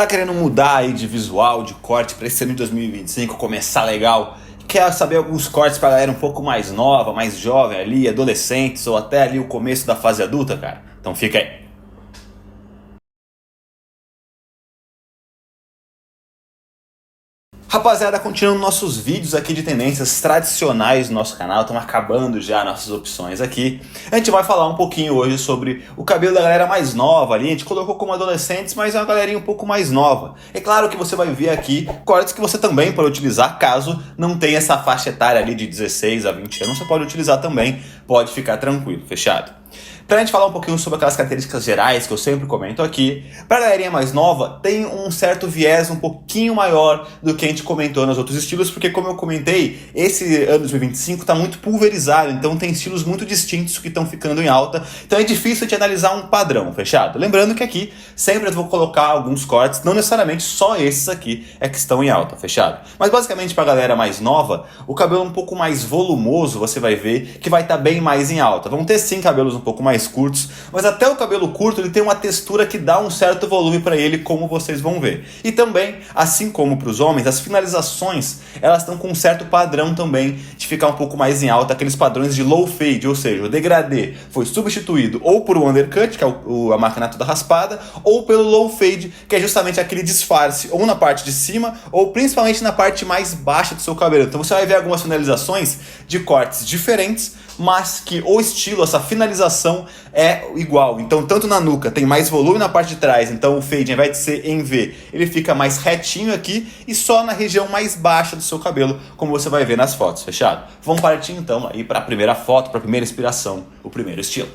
Tá querendo mudar aí de visual, de corte para esse ano de 2025 começar legal? Quer saber alguns cortes pra galera um pouco mais nova, mais jovem ali, adolescentes ou até ali o começo da fase adulta, cara? Então fica aí. Rapaziada, continuando nossos vídeos aqui de tendências tradicionais do nosso canal, estamos acabando já nossas opções aqui. A gente vai falar um pouquinho hoje sobre o cabelo da galera mais nova ali. A gente colocou como adolescentes, mas é uma galerinha um pouco mais nova. É claro que você vai ver aqui cortes que você também pode utilizar caso não tenha essa faixa etária ali de 16 a 20 anos. Você pode utilizar também, pode ficar tranquilo, fechado? Pra gente falar um pouquinho sobre aquelas características gerais que eu sempre comento aqui, pra galerinha mais nova, tem um certo viés um pouquinho maior do que a gente comentou nos outros estilos, porque como eu comentei, esse ano de 2025 tá muito pulverizado, então tem estilos muito distintos que estão ficando em alta, então é difícil de analisar um padrão, fechado? Lembrando que aqui sempre eu vou colocar alguns cortes, não necessariamente só esses aqui é que estão em alta, fechado? Mas basicamente pra galera mais nova, o cabelo um pouco mais volumoso, você vai ver que vai estar bem mais em alta. Vão ter sim cabelos um pouco mais curtos, mas até o cabelo curto ele tem uma textura que dá um certo volume para ele, como vocês vão ver. E também, assim como para os homens, as finalizações elas estão com um certo padrão também de ficar um pouco mais em alta, aqueles padrões de low fade, ou seja, o degradê foi substituído ou por um undercut, que é a máquina toda raspada, ou pelo low fade, que é justamente aquele disfarce ou na parte de cima, ou principalmente na parte mais baixa do seu cabelo. Então você vai ver algumas finalizações de cortes diferentes, mas que o estilo, essa finalização é igual. Então tanto na nuca tem mais volume na parte de trás, então o fade ao invés de ser em V, ele fica mais retinho aqui e só na região mais baixa do seu cabelo, como você vai ver nas fotos, fechado? Vamos partir então aí para a primeira foto, para a primeira inspiração, o primeiro estilo.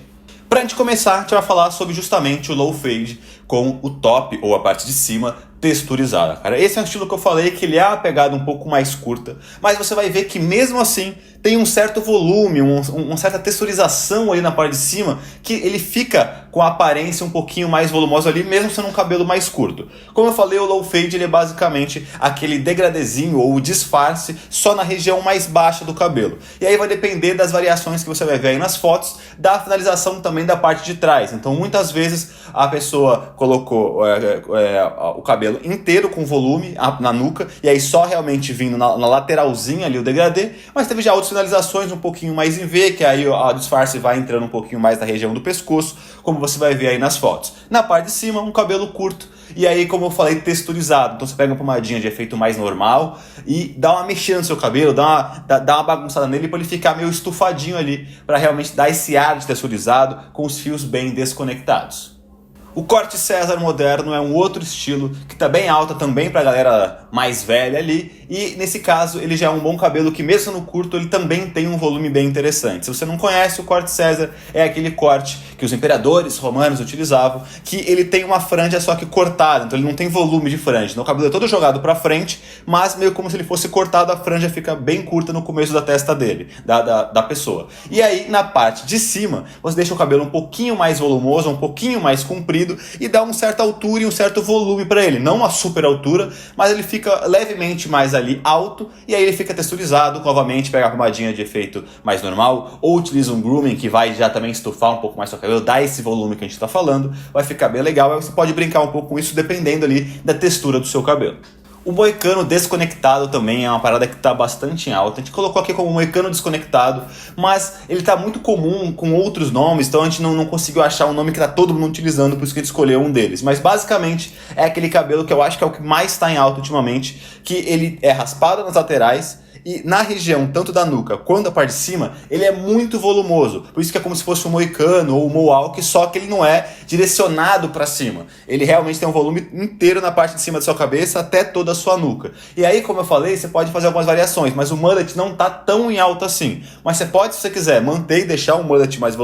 Pra gente começar, a gente vai falar sobre justamente o low fade com o top ou a parte de cima texturizada, cara. Esse é um estilo que eu falei que ele é uma pegada um pouco mais curta, mas você vai ver que mesmo assim tem um certo volume, uma certa texturização ali na parte de cima, que ele fica com a aparência um pouquinho mais volumosa ali, mesmo sendo um cabelo mais curto. Como eu falei, o low fade ele é basicamente aquele degradezinho ou disfarce só na região mais baixa do cabelo. E aí vai depender das variações que você vai ver aí nas fotos, da finalização também da parte de trás. Então muitas vezes a pessoa colocou o cabelo inteiro com volume na nuca, e aí só realmente vindo na lateralzinha ali o degradê, mas teve já outras finalizações um pouquinho mais em V, que aí a disfarce vai entrando um pouquinho mais na região do pescoço, como você vai ver aí nas fotos. Na parte de cima, um cabelo curto, e aí como eu falei, texturizado. Então você pega uma pomadinha de efeito mais normal e dá uma mexida no seu cabelo, dá uma bagunçada nele para ele ficar meio estufadinho ali, para realmente dar esse ar de texturizado com os fios bem desconectados. O corte César moderno é um outro estilo que tá bem alta também pra galera mais velha ali, e nesse caso ele já é um bom cabelo que mesmo no curto ele também tem um volume bem interessante. Se você não conhece, o corte César é aquele corte que os imperadores romanos utilizavam, que ele tem uma franja só que cortada, então ele não tem volume de franja, então o cabelo é todo jogado pra frente, mas meio como se ele fosse cortado, a franja fica bem curta no começo da testa dele, da pessoa. E aí na parte de cima, você deixa o cabelo um pouquinho mais volumoso, um pouquinho mais comprido, e dá uma certa altura e um certo volume para ele, não uma super altura, mas ele fica levemente mais ali alto, e aí ele fica texturizado. Novamente pega a pomadinha de efeito mais normal, ou utiliza um grooming que vai já também estufar um pouco mais seu cabelo, dar esse volume que a gente está falando, vai ficar bem legal. Aí você pode brincar um pouco com isso dependendo ali da textura do seu cabelo. O moicano desconectado também é uma parada que está bastante em alta. A gente colocou aqui como moicano desconectado, mas ele está muito comum com outros nomes, então a gente não conseguiu achar um nome que está todo mundo utilizando, por isso que a gente escolheu um deles. Mas basicamente é aquele cabelo que eu acho que é o que mais está em alta ultimamente, que ele é raspado nas laterais, e na região, tanto da nuca quanto da parte de cima, ele é muito volumoso. Por isso que é como se fosse um moicano ou um mohawk, só que ele não é direcionado para cima. Ele realmente tem um volume inteiro na parte de cima da sua cabeça até toda a sua nuca. E aí, como eu falei, você pode fazer algumas variações, mas o mullet não tá tão em alta assim. Mas você pode, se você quiser, manter e deixar o mullet mais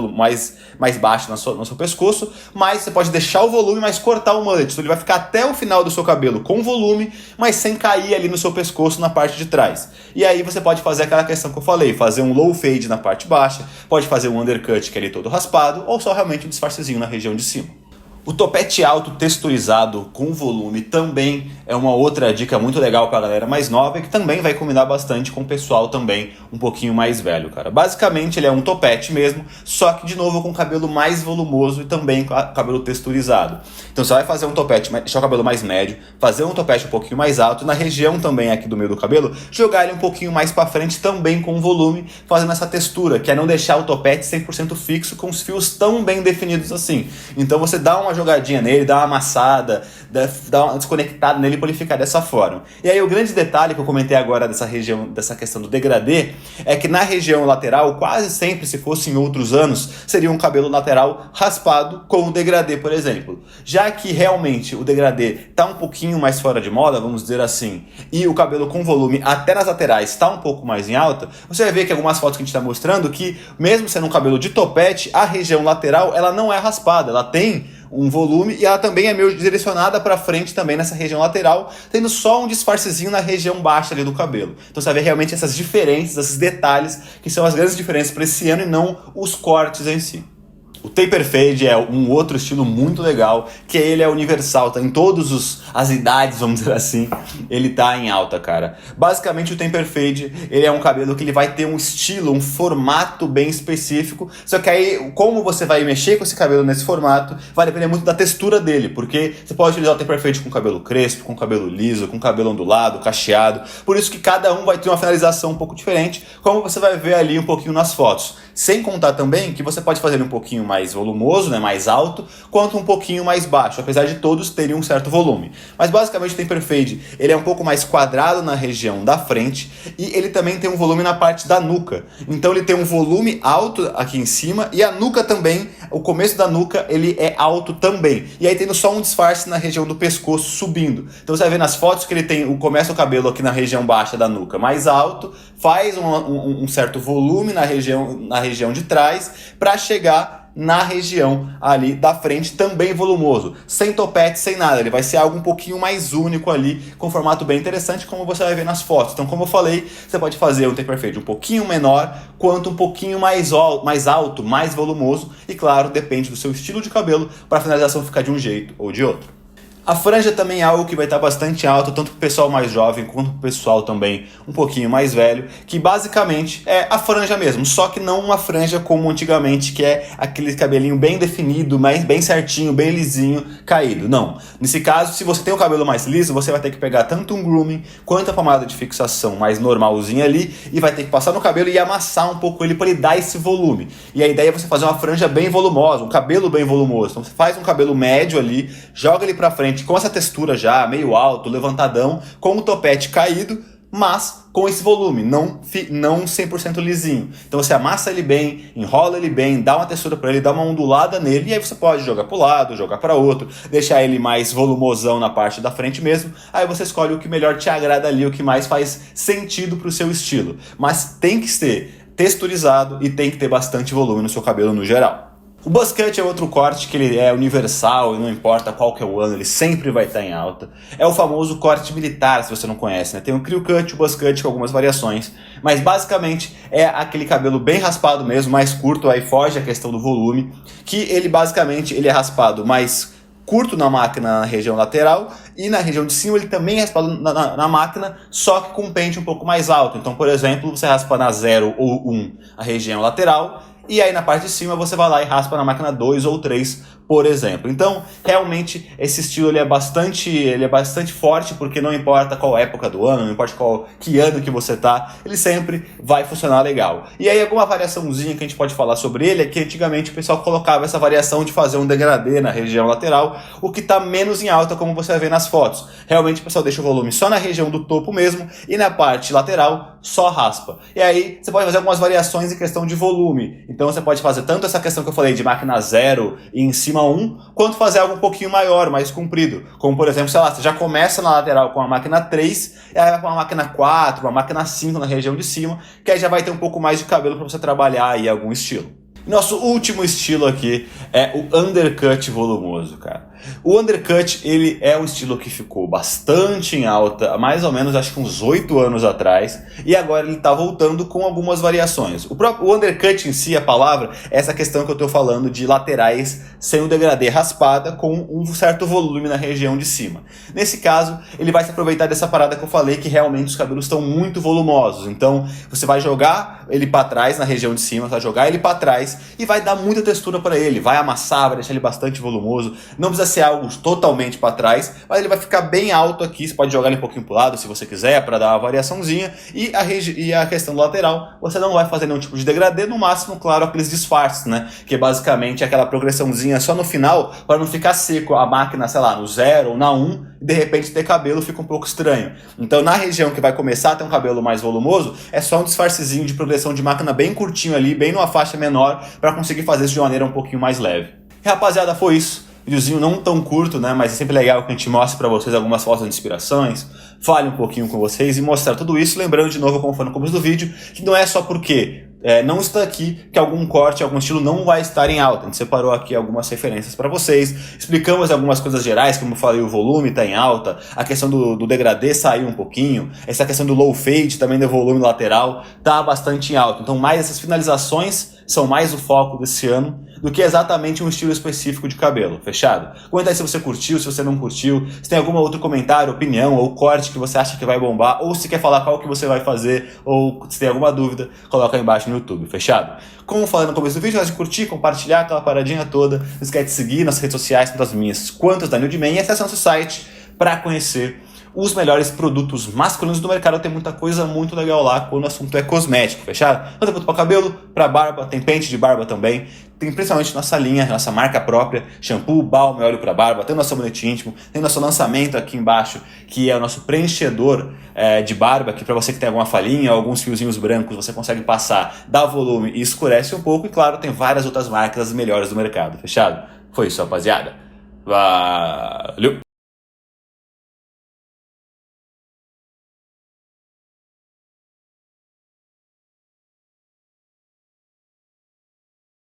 baixo no seu pescoço, mas você pode deixar o volume, mas cortar o mullet. Então ele vai ficar até o final do seu cabelo com volume, mas sem cair ali no seu pescoço na parte de trás. E aí você pode fazer aquela questão que eu falei, fazer um low fade na parte baixa, pode fazer um undercut que é ali todo raspado, ou só realmente um disfarcezinho na região de cima. O topete alto texturizado com volume também é uma outra dica muito legal para a galera mais nova e que também vai combinar bastante com o pessoal também um pouquinho mais velho, cara. Basicamente ele é um topete mesmo, só que de novo com cabelo mais volumoso e também com cabelo texturizado. Então você vai fazer um topete, deixar o cabelo mais médio, fazer um topete um pouquinho mais alto, na região também aqui do meio do cabelo, jogar ele um pouquinho mais para frente também com volume, fazendo essa textura, que é não deixar o topete 100% fixo com os fios tão bem definidos assim. Então você dá uma jogadinha nele, dá uma amassada, dá uma desconectada nele para ele ficar dessa forma. E aí o grande detalhe que eu comentei agora dessa região, dessa questão do degradê, é que na região lateral, quase sempre, se fosse em outros anos, seria um cabelo lateral raspado com o degradê, por exemplo. Já que realmente o degradê tá um pouquinho mais fora de moda, vamos dizer assim, e o cabelo com volume até nas laterais está um pouco mais em alta, você vai ver que algumas fotos que a gente está mostrando que, mesmo sendo um cabelo de topete, a região lateral ela não é raspada, ela tem um volume e ela também é meio direcionada para frente também nessa região lateral, tendo só um disfarcezinho na região baixa ali do cabelo. Então você vai ver realmente essas diferenças, esses detalhes que são as grandes diferenças para esse ano e não os cortes em si. O taper fade é um outro estilo muito legal, que ele é universal, tá em todas as idades, vamos dizer assim, ele tá em alta, cara. Basicamente o taper fade, ele é um cabelo que ele vai ter um estilo, um formato bem específico, só que aí, como você vai mexer com esse cabelo nesse formato, vai depender muito da textura dele, porque você pode utilizar o taper fade com cabelo crespo, com cabelo liso, com cabelo ondulado, cacheado, por isso que cada um vai ter uma finalização um pouco diferente, como você vai ver ali um pouquinho nas fotos. Sem contar também que você pode fazer ele um pouquinho mais volumoso, né, mais alto, quanto um pouquinho mais baixo, apesar de todos terem um certo volume. Mas basicamente o taper fade, ele é um pouco mais quadrado na região da frente e ele também tem um volume na parte da nuca. Então ele tem um volume alto aqui em cima e a nuca também, o começo da nuca, ele é alto também. E aí tendo só um disfarce na região do pescoço subindo. Então você vai ver nas fotos que ele tem, começa o cabelo aqui na região baixa da nuca mais alto, faz um certo volume na região de trás para chegar na região ali da frente também volumoso, sem topete, sem nada. Ele vai ser algo um pouquinho mais único ali, com um formato bem interessante, como você vai ver nas fotos. Então, como eu falei, você pode fazer um taper fade um pouquinho menor, quanto um pouquinho mais alto, mais volumoso, e claro, depende do seu estilo de cabelo para a finalização ficar de um jeito ou de outro. A franja também é algo que vai estar bastante alto, tanto para o pessoal mais jovem quanto para o pessoal também um pouquinho mais velho, que basicamente é a franja mesmo, só que não uma franja como antigamente, que é aquele cabelinho bem definido, bem certinho, bem lisinho, caído. Não. Nesse caso, se você tem o cabelo mais liso, você vai ter que pegar tanto um grooming quanto a pomada de fixação mais normalzinha ali e vai ter que passar no cabelo e amassar um pouco ele para ele dar esse volume. E a ideia é você fazer uma franja bem volumosa, um cabelo bem volumoso. Então você faz um cabelo médio ali, joga ele para frente com essa textura já, meio alto, levantadão, com o topete caído, mas com esse volume, não 100% lisinho. Então você amassa ele bem, enrola ele bem, dá uma textura para ele, dá uma ondulada nele, e aí você pode jogar para o lado, jogar para outro, deixar ele mais volumosão na parte da frente mesmo, aí você escolhe o que melhor te agrada ali, o que mais faz sentido para o seu estilo. Mas tem que ser texturizado e tem que ter bastante volume no seu cabelo no geral. O buzz cut é outro corte que ele é universal e não importa qual que é o ano, ele sempre vai estar em alta. É o famoso corte militar, se você não conhece, né? Tem o crew cut e o buzz cut com algumas variações, mas basicamente é aquele cabelo bem raspado mesmo, mais curto, aí foge a questão do volume, que ele basicamente ele é raspado mais curto na máquina na região lateral e na região de cima ele também é raspado na máquina, só que com um pente um pouco mais alto. Então, por exemplo, você raspa na 0 ou 1 a região lateral, e aí na parte de cima você vai lá e raspa na máquina 2 ou 3, por exemplo. Então, realmente, esse estilo ele é bastante forte, porque não importa qual época do ano, não importa que ano que você tá, ele sempre vai funcionar legal. E aí alguma variaçãozinha que a gente pode falar sobre ele é que antigamente o pessoal colocava essa variação de fazer um degradê na região lateral, o que tá menos em alta, como você vai ver nas fotos. Realmente o pessoal deixa o volume só na região do topo mesmo, e na parte lateral só raspa. E aí você pode fazer algumas variações em questão de volume. Então você pode fazer tanto essa questão que eu falei de máquina 0 e em cima 1, quanto fazer algo um pouquinho maior, mais comprido. Como por exemplo, sei lá, você já começa na lateral com a máquina 3, e aí vai para uma máquina 4, uma máquina 5 na região de cima, que aí já vai ter um pouco mais de cabelo para você trabalhar aí algum estilo. Nosso último estilo aqui é o undercut volumoso, cara. O undercut, ele é um estilo que ficou bastante em alta, há mais ou menos, acho que uns 8 anos atrás, e agora ele tá voltando com algumas variações. O undercut em si, a palavra, é essa questão que eu tô falando de laterais sem o degradê raspada com um certo volume na região de cima. Nesse caso, ele vai se aproveitar dessa parada que eu falei, que realmente os cabelos estão muito volumosos. Então, você vai jogar ele para trás, na região de cima, vai jogar ele para trás e vai dar muita textura para ele, vai amassar, vai deixar ele bastante volumoso. Não precisa ser algo totalmente para trás, mas ele vai ficar bem alto aqui. Você pode jogar ele um pouquinho pro lado se você quiser, para dar uma variaçãozinha. E a questão do lateral, você não vai fazer nenhum tipo de degradê, no máximo, claro, aqueles disfarces, né? Que é basicamente aquela progressãozinha só no final, para não ficar seco a máquina, sei lá, no 0 ou na 1, e de repente ter cabelo fica um pouco estranho. Então, na região que vai começar a ter um cabelo mais volumoso, é só um disfarcezinho de progressão de máquina bem curtinho ali, bem numa faixa menor, para conseguir fazer isso de maneira um pouquinho mais leve. E rapaziada, foi isso. Videozinho não tão curto, né? Mas é sempre legal que a gente mostre pra vocês algumas fotos de inspirações, fale um pouquinho com vocês e mostrar tudo isso. Lembrando de novo, como foi no começo do vídeo, que não é só porque não está aqui que algum corte, algum estilo não vai estar em alta. A gente separou aqui algumas referências para vocês, explicamos algumas coisas gerais, como eu falei, o volume está em alta, a questão do degradê saiu um pouquinho, essa questão do low fade também do volume lateral está bastante em alta. Então, mais essas finalizações são mais o foco desse ano do que exatamente um estilo específico de cabelo, fechado? Comenta aí se você curtiu, se você não curtiu, se tem algum outro comentário, opinião ou corte que você acha que vai bombar, ou se quer falar qual que você vai fazer, ou se tem alguma dúvida, coloca aí embaixo no YouTube, fechado? Como falei no começo do vídeo, de curtir, compartilhar aquela paradinha toda, não esquece de seguir nas redes sociais, tanto as minhas quanto as da Newdman, e acesse nosso site para conhecer os melhores produtos masculinos do mercado. Tem muita coisa muito legal lá quando o assunto é cosmético, fechado? Não tem produto para cabelo, para barba, tem pente de barba também. Tem principalmente nossa linha, nossa marca própria, shampoo, balm, óleo para barba, tem o nosso sabonete íntimo, tem o nosso lançamento aqui embaixo, que é o nosso preenchedor de barba, que para você que tem alguma falhinha, alguns fiozinhos brancos, você consegue passar, dá volume e escurece um pouco. E claro, tem várias outras marcas, as melhores do mercado, fechado? Foi isso, rapaziada. Valeu!